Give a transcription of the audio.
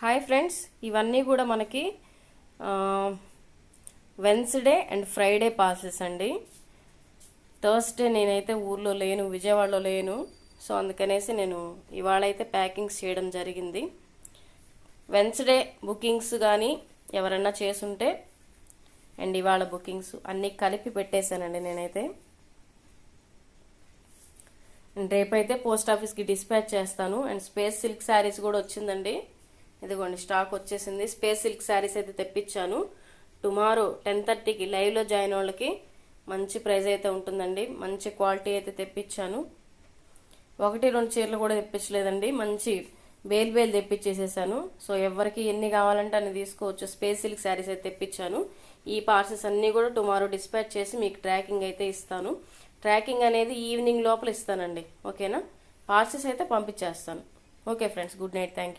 Hi friends, ఇవన్నీ కూడా మనకి వెన్స్డే అండ్ ఫ్రైడే పార్సెల్స్ అండి. థర్స్డే నేనైతే ఊర్లో లేను, విజయవాడలో లేను. సో అందుకనేసి నేను ఇవాళ అయితే ప్యాకింగ్స్ చేయడం జరిగింది. వెన్స్డే బుకింగ్స్ కానీ ఎవరన్నా చేసుంటే అండ్ ఇవాళ బుకింగ్స్ అన్నీ కలిపి పెట్టేశానండి నేనైతే. అండ్ రేపైతే పోస్ట్ ఆఫీస్కి డిస్పాచ్ చేస్తాను. అండ్ స్పేస్ సిల్క్ శారీస్ కూడా వచ్చిందండి. ఇదిగోండి స్టాక్ వచ్చేసింది. స్పేస్ సిల్క్ శారీస్ అయితే తెప్పించాను. టుమారో 10:30కి లైవ్లో జాయిన్ వాళ్ళకి మంచి ప్రైస్ అయితే ఉంటుందండి. మంచి క్వాలిటీ అయితే తెప్పించాను. 1-2 చీరలు కూడా తెప్పించలేదండి, మంచి బేల్ తెప్పించేసేసాను. సో ఎవరికి ఎన్ని కావాలంటే అన్ని తీసుకోవచ్చు. స్పేస్ సిల్క్ శారీస్ అయితే తెప్పించాను. ఈ పార్సెల్స్ అన్నీ కూడా టుమారో డిస్పాచ్ చేసి మీకు ట్రాకింగ్ అయితే ఇస్తాను. ట్రాకింగ్ అనేది ఈవినింగ్ లోపల ఇస్తానండి, ఓకేనా? పార్సెల్స్ అయితే పంపించేస్తాను. Okay friends, good night, thank you.